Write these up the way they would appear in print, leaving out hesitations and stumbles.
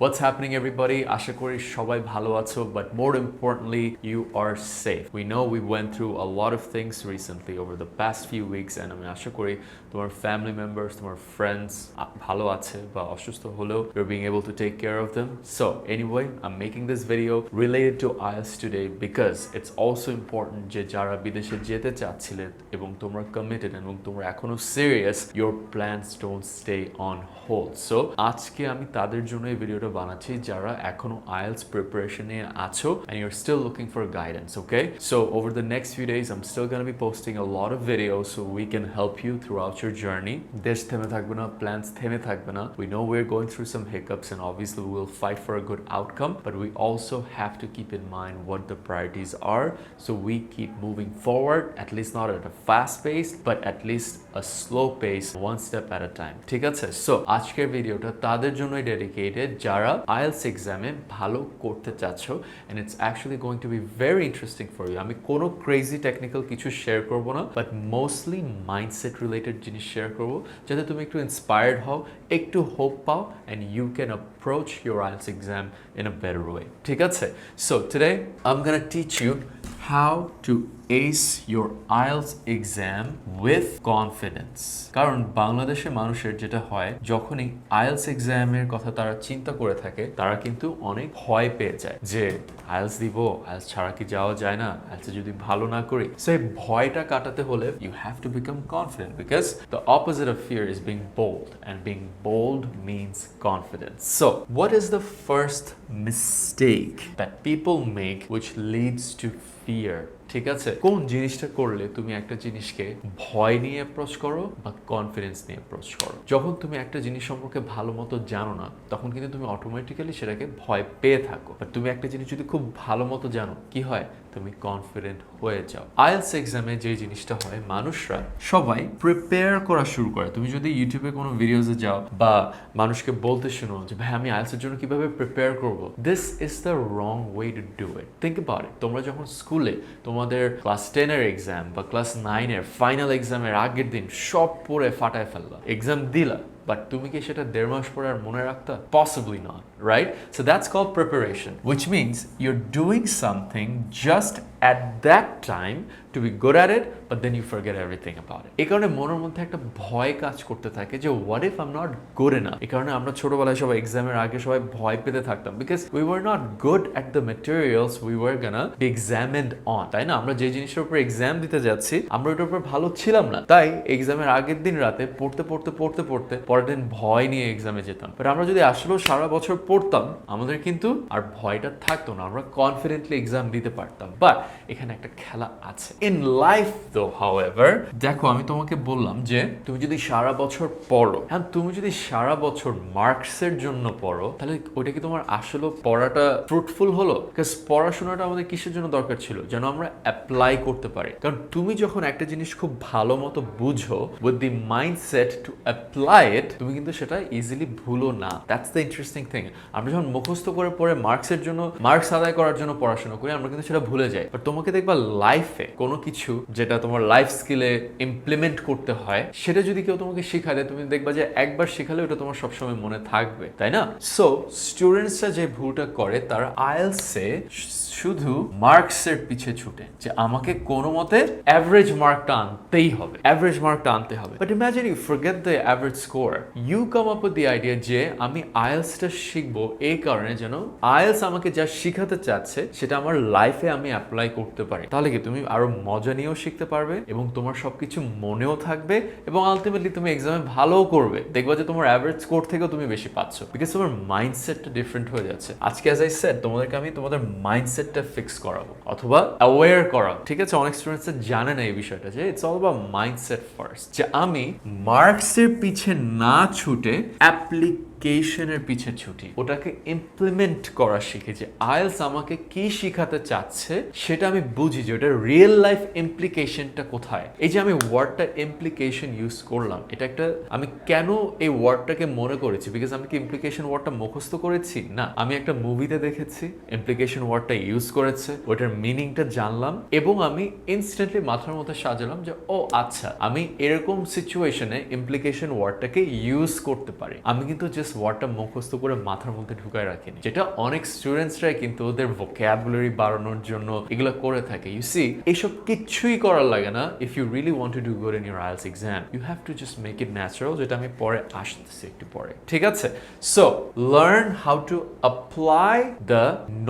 What's happening everybody? আশা করি সবাই ভালো আছো, but more importantly you are safe. We know we went through a lot of things recently over the past few weeks and আমি আশা করি তোমার family members, তোমার friends ভালো আছে বা অসুস্থ হলেও you're being able to take care of them. So anyway, I'm making this video related to IELTS today because it's also important যে যারা বিদেশে যেতে চাচ্ছিলে এবং তোমরা committed এবং তোমরা এখনো serious, your plans don't stay on hold. So আজকে আমি তাদের জন্য এই ভিডিওটা বানাচ্ছি যারা এখনো IELTS preparation এ আছো and you're still looking for guidance, okay? So over the next few days I'm still going to be posting a lot of videos so we can help you throughout your journey. দেশ থেমে থাকবে না, plans থেমে থাকবে না. We know we're going through some hiccups and obviously we will fight for a good outcome, but we also have to keep in mind what the priorities are so we keep moving forward, at least not at a fast pace but at least a slow pace, one step at a time. ঠিক আছে? So আজকের ভিডিওটা তাদের জন্যই dedicated যারা IELTS এক্সামে ভালো করতে চাচ্ছ and it's actually going to be very interesting for you. আমি কোনো ক্রেজি টেকনিক্যাল কিছু শেয়ার করব না, বাট মোস্টলি মাইন্ডসেট রিলেটেড জিনিস শেয়ার করব যাতে তুমি একটু ইন্সপায়ার্ড হও, একটু হোপ পাও and you can approach your IELTS exam in a better way. ঠিক আছে? So today I'm gonna teach you how to ace your IELTS exam with confidence. কারণ বাংলাদেশের মানুষের যেটা হয় যখনই IELTS এক্সামের কথা তারা চিন্তা করে থাকে তারা কিন্তু অনেক ভয় পেয়ে যায় যে IELTS দিব, IELTS ছাড়া কি যাওয়া যায় না, IELTS যদি ভালো না করি। সো এই ভয়টা কাটাতে হলে you have to become confident because the opposite of fear is being bold and being bold means confidence. So what is the first mistake that people make which leads to fear? ঠিক আছে, কোন জিনিসটা করলে তুমি একটা জিনিসকে ভয় নিয়ে অ্যাপ্রোচ করো বা কনফিডেন্স নিয়ে অ্যাপ্রোচ করো? যখন তুমি একটা জিনিস সম্পর্কে ভালো মতো জানো না তখন কিন্তু তুমি অটোমেটিক্যালি সেটাকে ভয় পেয়ে থাকো, বাট তুমি একটা জিনিস যদি খুব ভালো মতো জানো কি হয়, তুমি কনফিডেন্ট হয়ে যাও। IELTS এক্সামে যে জিনিসটা হয় মানুষরা সবাই প্রিপেয়ার করা শুরু করে। তুমি যদি ইউটিউবে কোনো ভিডিওসে যাও বা মানুষকে বলতে শোনো যে ভাই আমি IELTS এর জন্য কিভাবে প্রিপেয়ার করব, this is the wrong way to do it. Think about ইট। তোমরা যখন স্কুলে তোমাদের ক্লাস 10 এর এক্সাম বা ক্লাস 9 এর ফাইনাল এক্সামের আগের দিন সব পড়ে ফাটায় ফেললা, এক্সাম দিলা, বাট তুমি কি সেটা 1.5 মাস পরে আর মনে রাখতা? Possibly not, right? So that's called preparation, which means you're doing something just at that time to be good at it, but then you forget everything about it. এই কারণে মনের মধ্যে একটা ভয় কাজ করতে থাকে যে what if I'm not good enough? এই কারণে আমরা ছোটবেলায় সবাই এক্সামের আগে সবাই ভয় পেতে থাকতাম because we were not good at the materials we were gonna be examined on. তাই না? আমরা যে জিনিসের উপর এক্সাম দিতে যাচ্ছি আমরা ওটার উপর ভালো ছিলাম না, তাই এক্সামের আগের দিন রাতে পড়তে পরের দিন ভয় নিয়ে এক্সামে যেতাম। বাট আমরা যদি আসলেও সারা বছর পড়তাম আমাদের কিন্তু আর ভয়টা থাকতো না, আমরা কনফিডেন্টলি এক্সাম দিতে পারতাম। বাট এখানে একটা খেলা আছে ইন লাইফ দো। হাউএভার দেখো, আমি তোমাকে বললাম যে তুমি যদি সারা বছর পড়ো, হ্যাঁ তুমি যদি সারা বছর মার্কসের জন্য পড়ো তাহলে ওইটা কি তোমার আসলে পড়াটা ফ্রুটফুল হলো? বিকজ পড়াশোনাটা আমাদের কিসের জন্য দরকার ছিল? যেন আমরা অ্যাপ্লাই করতে পারি। কারণ তুমি যখন একটা জিনিস খুব ভালো মতো বুঝো with the mindset to apply ইট, তুমি কিন্তু সেটা ইজিলি ভুলো না। That's the interesting thing. আমরা যখন মুখস্থ করে পড়ে মার্কসের জন্য, মার্কস আদায় করার জন্য পড়াশোনা করি আমরা কিন্তু সেটা ভুলে যাই। বাট তোমাকে দেখবা লাইফে কোনো কিছু যেটা তোমার লাইফ স্কিলে ইমপ্লিমেন্ট করতে হয় সেটা যদি কেউ তোমাকে শেখায় দেয়, তুমি দেখবা যে একবার শেখালে ওটা তোমার সবসময় মনে থাকবে, তাই না? সো স্টুডেন্টসরা যে ভুলটা করে তারা আইএলটিএস-এ শুধু মার্কসের পিছে ছুটে যে আমাকে কোনো মতে অ্যাভারেজ মার্কটা আনতেই হবে, অ্যাভারেজ মার্কটা আনতে হবে। But imagine you forget the average score, you come up with the idea যে আমি আইএলটিএসটা শিখবো এই কারণে যেন আইএলটিএস আমাকে যা শিখাতে চাচ্ছে সেটা আমার লাইফে আমি অ্যাপ্লাই করতে পারি। তাহলে কি তুমি আরো মজা নিয়েও শিখতে পারবে এবং তোমার সবকিছু মনেও থাকবে এবং আলটিমেটলি তুমি এক্সামে ভালোও করবে। দেখবা যে তোমার অ্যাভারেজ স্কোর থেকেও তুমি বেশি পাচ্ছ, বিকজ তোমার মাইন্ডসেটটা ডিফারেন্ট হয়ে যাচ্ছে। আজকে অ্যাজ আই সেড তোমাদেরকে আমি তোমাদের মাইন্ডসেটটা ফিক্স করাবো অথবা অ্যাওয়্যার করাবো। ঠিক আছে, অনেক স্টুডেন্টস জানে না এই বিষয়টা যে it's all about mindset first, যে আমি মার্কসের পিছে না ছুটে অ্যাপ্লিকেশনের পিছে ছুটি, ওটাকে ইমপ্লিমেন্ট করা শিখি যে আইএলটিএস আমাকে কি শিখাতে চাচ্ছে সেটা আমি বুঝি যে ওটা রিয়েল লাইফ ইমপ্লিকেশনটা কোথায়। এই যে আমি ওয়ার্ডটা ইমপ্লিকেশন ইউজ করলাম, এটা একটা আমি কেন এই ওয়ার্ডটাকে মনে করেছি, বিকজ আমি কি ইমপ্লিকেশন ওয়ার্ডটা মুখস্থ করেছি? না, আমি একটা মুভিতে দেখেছি ইমপ্লিকেশন ওয়ার্ডটা ইউজ করেছে, ওটার মিনিংটা জানলাম এবং আমি ইনস্ট্যান্টলি মাথার মধ্যে সাজালাম যে ও আচ্ছা আমি এরকম সিচুয়েশনে ইমপ্লিকেশন ওয়ার্ডটাকে ইউজ করতে পারি। আমি কিন্তু জাস্ট জাস্ট ওয়ার্ডটা মুখস্থ করে মাথার মধ্যে ঢুকায় রাখিনি, যেটা অনেক স্টুডেন্টসরাই কিন্তু ওদের ভোক্যাবুলারি বাড়ানোর জন্য এগুলো করে থাকে। ইউ সি, এইসব কিচ্ছুই করার লাগে না। If you really want to do good in your IELTS exam, you have to just make it natural, যেটা আমি পরে আসতেছি একটু পরে, ঠিক আছে? So learn how to apply the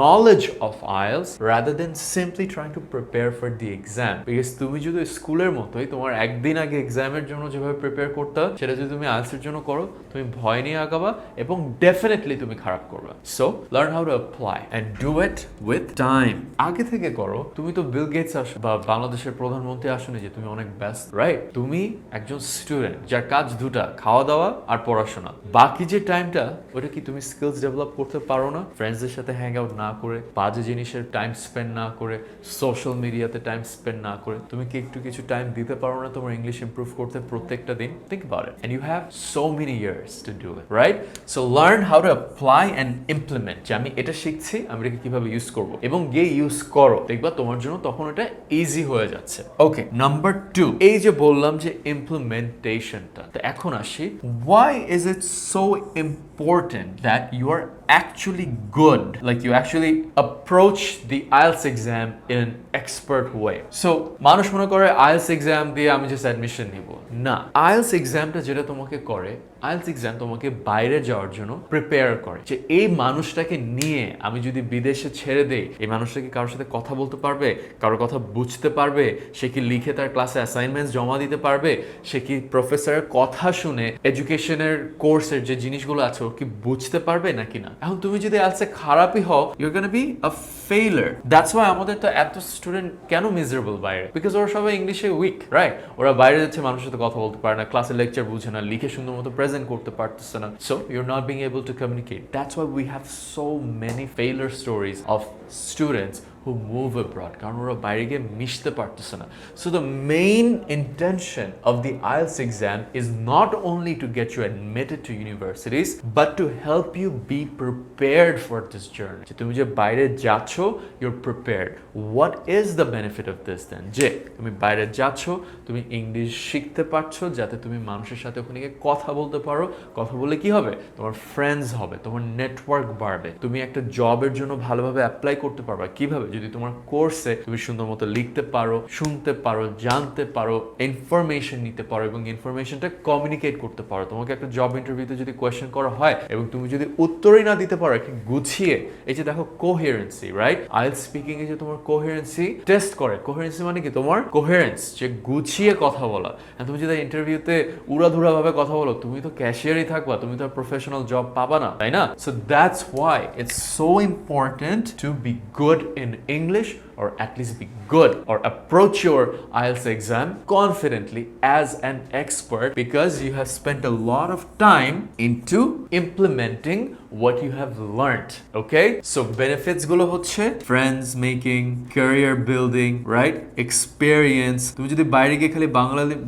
knowledge of IELTS rather than simply trying to prepare for the exam. Because তুমি যদি স্কুলের মতোই তোমার একদিন আগে এক্সামের জন্য যেভাবে প্রিপেয়ার করতে, সেটা যদি তুমি আইএলটিএস এর জন্য করো, তুমি ভয় নিয়ে আগাবা এবং ডেফিনেটলি তুমি খারাপ করবে। So learn how to apply and do it with time. আগে থেকে করো। তুমি তো বিল গেটস বা বাংলাদেশের প্রধানমন্ত্রী আসেনি যে তুমি অনেক ব্যস্ত, রাইট? তুমি একজন স্টুডেন্ট যার কাজ দুটা, খাওয়া দাওয়া আর পড়াশোনা। বাকি যে টাইমটা, ওটা কি তুমি স্কিলস ডেভেলপ করতে পারো না? ফ্রেন্ডসদের সাথে হ্যাং আউট না করে, বাজে জিনিসের টাইম স্পেন্ড না করে, সোশ্যাল মিডিয়াতে টাইম স্পেন্ড না করে, তুমি কি একটু কিছু টাইম দিতে পারো না তোমার ইংলিশ ইমপ্রুভ করতে প্রত্যেকটা দিন? Think about it, and you have so many years to do it, right? So learn how to apply and implement, যে আমি এটা শিখছি, আমি এটাকে কিভাবে ইউজ করব, এবং গিয়ে ইউজ করো, দেখবা তোমার জন্য তখন এটা ইজি হয়ে যাচ্ছে। ওকে, নাম্বার 2, এই যে বললাম যে ইমপ্লিমেন্টেশনটা, তো এখন আসি, why is it so important that you are actually good, like you actually approach the IELTS exam in an expert way? So মানুষ মনে করে IELTS এক্সাম দিয়ে আমি জাস্ট অ্যাডমিশন নিব, না। IELTS এক্সামটা যেটা তোমাকে করে, IELTS এক্সাম তোমাকে বাইরে যাওয়ার জন্য প্রিপেয়ার করে, যে এই মানুষটাকে নিয়ে আমি যদি বিদেশে ছেড়ে দেই, এই মানুষটা কি কারোর সাথে কথা বলতে পারবে, কারোর কথা বুঝতে পারবে, সে কি লিখে তার ক্লাসে অ্যাসাইনমেন্টস জমা দিতে পারবে, সে কি প্রফেসরের কথা শুনে এডুকেশনের কোর্সের যে জিনিসগুলো আছে ও কি বুঝতে পারবে নাকি না? এখন তুমি যদি IELTS এ খারাপই হও, you are gonna be a failure. That's why আমাদের তো এত স্টুডেন্ট কেন মিজারেবল বাইরে, বিকজ ওরা সবাই ইংলিশে উইক, রাইট? ওরা বাইরে যাচ্ছে, মানুষের সাথে কথা বলতে পারে না, ক্লাসে লেকচার বুঝে না, লিখে সুন্দর মতো প্রেজেন্ট করতে পারতেছে না। So you're not being able to communicate. That's why we have so many failure stories of students who move abroad, কারণ ওরা বাইরে গিয়ে মিশতে পারতেছে না। So the main intention of the IELTS exam is not only to get you admitted to universities, but to help you be prepared for this journey. যে তুমি যে বাইরে যাচ্ছ, you're prepared. What is the benefit of this then? যে তুমি বাইরে যাচ্ছ, তুমি ইংলিশ শিখতে পারছো, যাতে তুমি মানুষের সাথে ওখানে গিয়ে কথা বলতে পারো। কথা বলে কি হবে? তোমার ফ্রেন্ডস হবে, তোমার নেটওয়ার্ক বাড়বে, তুমি একটা জবের জন্য ভালোভাবে অ্যাপ্লাই করতে পারবা। কিভাবে? যদি তোমার কোর্সে তুমি সুন্দর মতো লিখতে পারো, শুনতে পারো, জানতে পারো, ইনফরমেশন নিতে পারো এবং ইনফরমেশনটা কমিউনিকেট করতে পারো। তোমাকে একটা জব ইন্টারভিউতে যদি কোয়েশ্চেন করা হয় এবং তুমি যদি উত্তরই না দিতে পারো একটু গুছিয়ে, এই যে দেখো কোহেরেন্সি, রাইট? আইএলটিএস স্পিকিং এ যে তোমার কোহেরেন্সি টেস্ট করে। কোহেরেন্সি মানে কি? তোমার কোহেরেন্স, যে গুছিয়ে কথা বলা। তুমি যদি ইন্টারভিউতে উড়াধুরা ভাবে কথা বলো, তুমি তো ক্যাশিয়ারই থাকবা, তুমি তো প্রফেশনাল জব পাবা না, তাই না? So that's why it's so important to be good in English, or at least be good, or approach your IELTS exam confidently as an expert, because you have spent a lot of time into implementing what you have learned. Okay, so benefits গুলো হচ্ছে friends making, career building, right? Experience. তুমি যদি বাইরে গিয়ে খালি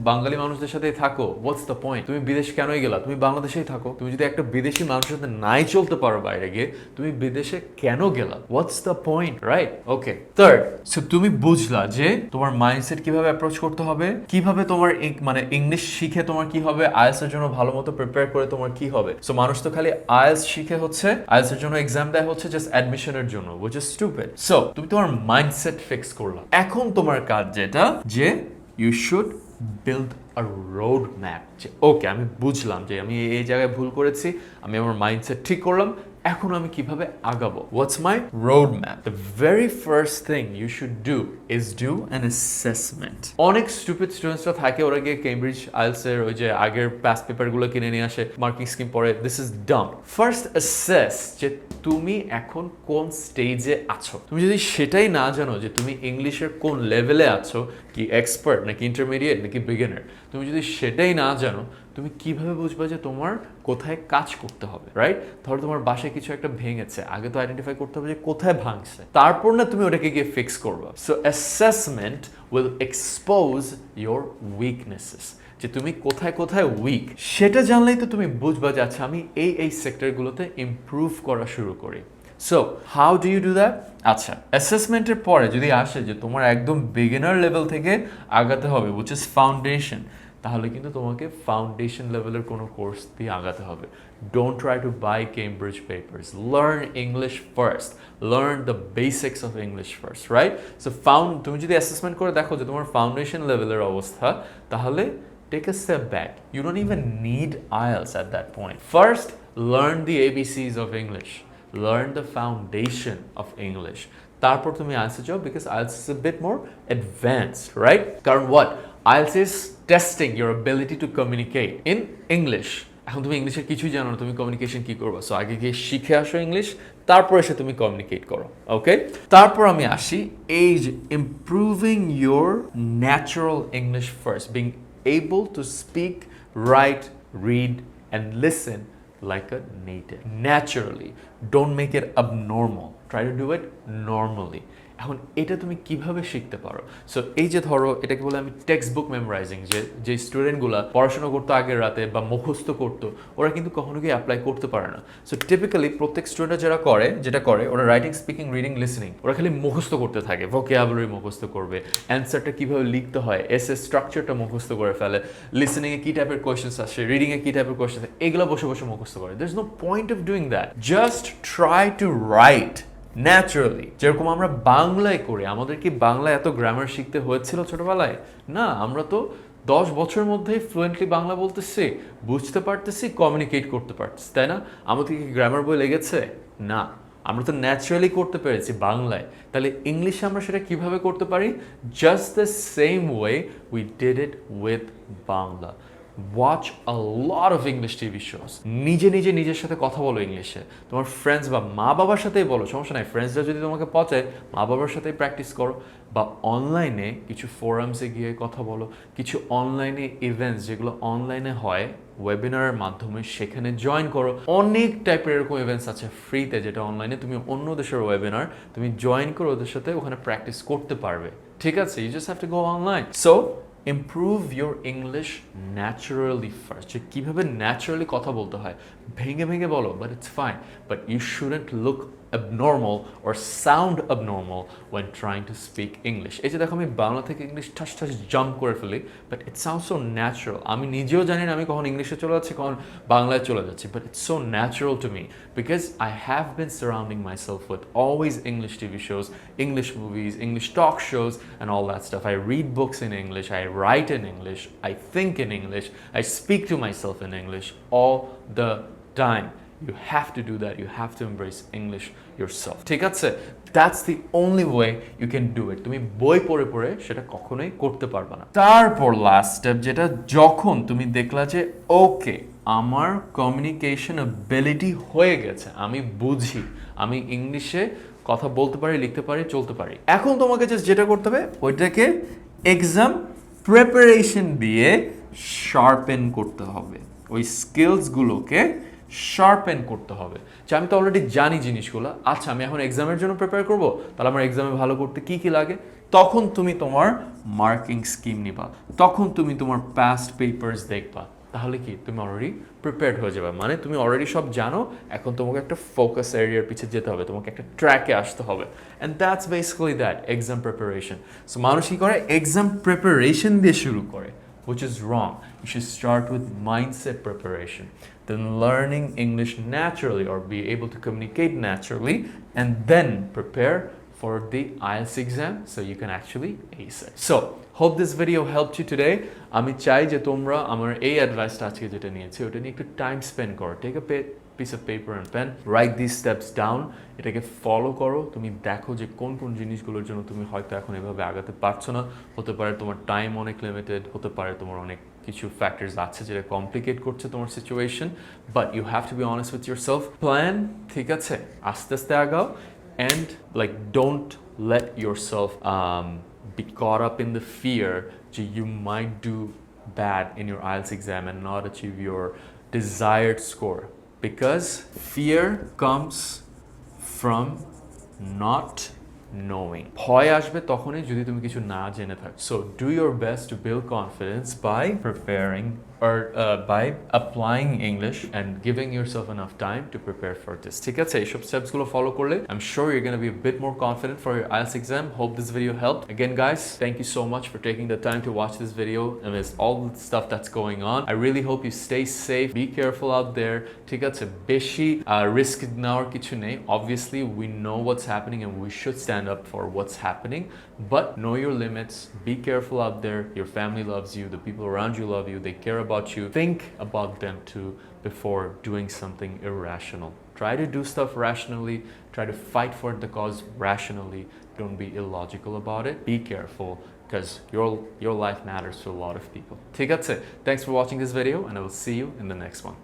বাঙালি মানুষদের সাথেই থাকো, what's the point? তুমি বিদেশ কেনই গেলা? তুমি বাংলাদেশেই থাকো। তুমি যদি একটা বিদেশি মানুষের সাথে নাই চলতে পারো বাইরে গিয়ে, তুমি বিদেশে কেন গেলা? what's the point, right? Okay, third, so তুমি বুঝলা যে তোমার মাইন্ডসেট কিভাবে অ্যাপ্রোচ করতে হবে, কিভাবে তোমার মানে ইংলিশ শিখে তোমার কি হবে, আইএলটিএস এর জন্য ভালো মতো প্রিপেয়ার করে তোমার কি হবে। সো মানুষ তো খালি আইএলটিএস শিখে হচ্ছে, আইএলটিএস এর জন্য এক্সাম দেয় হচ্ছে জাস্ট অ্যাডমিশনের জন্য, which is stupid. সো তুমি তোমার মাইন্ডসেট ফিক্স করলা। এখন তোমার কাজ যেটা, যে you should build a road map, যে ওকে আমি বুঝলাম যে আমি এই জায়গায় ভুল করেছি, আমি আমার মাইন্ডসেট ঠিক করলাম, এখন আমি কিভাবে আগাবো? What's my roadmap? The very first thing you should do is do an assessment. অনেক স্টুপিড স্টুডেন্টসরা থাকে, ওরা গিয়ে কেমব্রিজ আইএলটিএস এর ওই যে আগের পাস্ট পেপারগুলো কিনে নিয়ে আসে, মার্কিং স্কিম পড়ে। This is Dam. First assess যে তুমি এখন কোন স্টেজে আছো। তুমি যদি সেটাই না জানো যে তুমি ইংলিশের কোন লেভেলে আছো, কি এক্সপার্ট নাকি ইন্টারমিডিয়েট নাকি বিগিনার, তুমি যদি সেটাই না জানো, তুমি কিভাবে বুঝবা যে তোমার কোথায় কাজ করতে হবে, রাইট? ধরো তোমার বাসায় কিছু একটা ভেঙেছে, আগে তো আইডেন্টিফাই করতে হবে যে কোথায় ভাঙছে, তারপর না তুমি ওটাকে গিয়ে ফিক্স করবা। So assessment will expose your weaknesses, যে তুমি কোথায় কোথায় উইক, সেটা জানলেই তো তুমি বুঝবা যে আচ্ছা আমি এই সেক্টরগুলোতে ইমপ্রুভ করা শুরু করি। So how do you do that? আচ্ছা, অ্যাসেসমেন্টের পরে যদি আসে যে তোমার একদম বিগিনার লেভেল থেকে আগাতে হবে, which is ফাউন্ডেশন, তাহলে কিন্তু তোমাকে ফাউন্ডেশন লেভেলের কোনো কোর্স দিয়ে আগাতে হবে। Don't try to buy Cambridge papers, learn English first, learn the basics of English first, right? So তুমি যদি অ্যাসেসমেন্ট করে দেখো যে তোমার ফাউন্ডেশন লেভেলের অবস্থা, তাহলে take a step back. You don't even need IELTS at that point. First, learn the ABCs of English. Learn the foundation of English. তারপর তুমি IELTS এ যাও, because IELTS is a bit more advanced, right? কারণ what? IELTS is testing your ability to communicate in English. এখন তুমি ইংলিশের কিছুই জানো না, তুমি কমিউনিকেশন কি করবে? সো আগে গিয়ে শিখে আসো ইংলিশ, তারপর এসে তুমি কমিউনিকেট করো, ওকে? তারপর আমি আসি এই যে improving your natural English first, being able to speak, write, read, and listen like a native. Naturally. Don't make it abnormal. Try to do it normally. এখন এটা তুমি কিভাবে শিখতে পারো? সো এই যে ধরো এটাকে বলে আমি টেক্সট বুক মেমোরাইজিং, যে স্টুডেন্টগুলো পড়াশোনা করতো আগের রাতে বা মুখস্থ করতো, ওরা কিন্তু কখনো কি অ্যাপ্লাই করতে পারে না। সো টিপিক্যালি প্রত্যেক স্টুডেন্ট যেটা করে ওরা রাইটিং, স্পিকিং, রিডিং, লিসনিং, ওরা খালি মুখস্থ করতে থাকে, ভোকাবুলারি মুখস্থ করবে, অ্যান্সারটা কিভাবে লিখতে হয়, এসে স্ট্রাকচারটা মুখস্থ করে ফেলে, লিসনিংয়ে কী টাইপের কোয়েশ্চেন্স আসে, রিডিংয়ে কী টাইপের কোয়েশ্চেন্স আসে, এগুলো বসে বসে মুখস্থ করে। There is no point of doing that. Just try to write naturally, যেরকম আমরা বাংলায় করি। আমাদের কি বাংলা এত গ্রামার শিখতে হয়েছিল ছোটবেলায়? না, আমরা তো 10 বছরের মধ্যেই ফ্লুয়েন্টলি বাংলা বলতেছি, বুঝতে পারতেছি, কমিউনিকেট করতে পারতেছি, তাই না? আমাদের কি গ্রামার বই লেগেছে? না, আমরা তো ন্যাচারালি করতে পেরেছি বাংলায়। তাহলে ইংলিশে আমরা সেটা কিভাবে করতে পারি? Just the same way we did it with Bangla. Watch a lot of English TV shows, নিজের সাথে কথা বলো ইংলিশে, তোমার ফ্রেন্ডস বা মা বাবার সাথেই বলো, সমস্যা নাই। ফ্রেন্ডসরা যদি তোমাকে পচায়, মা বাবার সাথেই প্র্যাকটিস করো, বা অনলাইনে কিছু ফোরামসে গিয়ে কথা বলো, কিছু অনলাইনে ইভেন্টস যেগুলো অনলাইনে হয় ওয়েবিনারের মাধ্যমে, সেখানে জয়েন করো। অনেক টাইপের এরকম ইভেন্টস আছে ফ্রিতে, যেটা অনলাইনে তুমি অন্য দেশের ওয়েবিনার তুমি জয়েন করে ওদের সাথে ওখানে প্র্যাকটিস করতে পারবে, ঠিক আছে? You just have to go online. So improve your English naturally first. যে কিভাবে ন্যাচারালি কথা বলতে হয়, ভেঙে বলো, but it's fine. But you shouldn't look abnormal or sound abnormal when trying to speak English. এই যে দেখো আমি বাংলা থেকে ইংলিশ ঠাস জাম্প করে ফেলি, but it sounds so natural. আমি নিজেও জানি না আমি কখন ইংলিশে চলে যাচ্ছি, কখন বাংলায় চলে যাচ্ছি, but it's so natural to me because I have been surrounding myself with always English TV shows, English movies, English talk shows and all that stuff. I read books in English, I write in English, I think in English, I speak to myself in English all the time. You have to do that. You have to embrace English yourself. ঠিক আছে? That's the only way you can do it. তুমি বই পড়ে সেটা কখনোই করতে পারবে না। তারপর লাস্ট স্টেপ, যেটা যখন তুমি দেখলা যে ওকে আমার কমিউনিকেশন অ্যাবিলিটি হয়ে গেছে, আমি বুঝি, আমি ইংলিশে কথা বলতে পারি, লিখতে পারি, চলতে পারি, এখন তোমাকে জাস্ট যেটা করতে হবে ওইটাকে এক্সাম প্রিপারেশন দিয়ে শার্পেন করতে হবে। ওই স্কিলসগুলোকে শার্পেন করতে হবে। যে আমি তো অলরেডি জানি জিনিসগুলো, আচ্ছা আমি এখন এক্সামের জন্য প্রিপেয়ার করব, তাহলে আমার এক্সামে ভালো করতে কি লাগে? তখন তুমি তোমার মার্কিং স্কিম নিবা, তখন তুমি তোমার পাস্ট পেপারস দেখবা, তাহলে কি তুমি অলরেডি প্রিপেয়ার্ড হয়ে যাবে। মানে তুমি অলরেডি সব জানো, এখন তোমাকে একটা ফোকাস এরিয়ার পিছে যেতে হবে, তোমাকে একটা ট্র্যাকে আসতে হবে। And that's basically that exam preparation. So মানুষ কি করে? এক্সাম প্রিপারেশন দিয়ে শুরু করে, which is wrong. You should start with mindset preparation, then learning English naturally or be able to communicate naturally, and then prepare for the IELTS exam so you can actually ace it. So, hope this video helped you today. আমি চাই যে তোমরা আমার এই অ্যাডভাইসটা আজকে যেটা নিয়েছি ওটা নিয়ে একটু টাইম স্পেন্ড করো। Take a piece of paper and pen, write these steps down, এটাকে ফলো করো। তুমি দেখো যে কোন জিনিসগুলোর জন্য তুমি হয়তো এখন এভাবে আগাতে পারছো না। হতে পারে তোমার টাইম অনেক লিমিটেড, হতে পারে তোমার অনেক কিছু ফ্যাক্টরস আছে যেটা কমপ্লিকেট করছে তোমার situation, but you have to be honest with yourself. Plan, ঠিক আছে, আস্তে আস্তে আগাও, and like don't let yourself be caught up in the fear that you might do bad in your IELTS exam and not achieve your desired score, because fear comes from not knowing. ভয় আসবে তখনই যদি তুমি কিছু না জেনে থাকো। So do your best to build confidence by preparing or by applying English and giving yourself enough time to prepare for this. ঠিক আছে, এইসব স্টেপসগুলো ফলো করলে I'm sure you're going to be a bit more confident for your IELTS exam. Hope this video helped. Again guys, thank you so much for taking the time to watch this video amidst all the stuff that's going on. I really hope you stay safe, be careful out there. ঠিক আছে, বেশি risk নেওয়ার কিছু নেই. Obviously we know what's happening and we should stand up for what's happening, but know your limits, be careful out there. Your family loves you, the people around you love you, they care about you. Think about them too before doing something irrational. Try to do stuff rationally, try to fight for the cause rationally. Don't be illogical about it. Be careful, because your life matters to a lot of people. ঠিক আছে, thanks for watching this video and I will see you in the next one.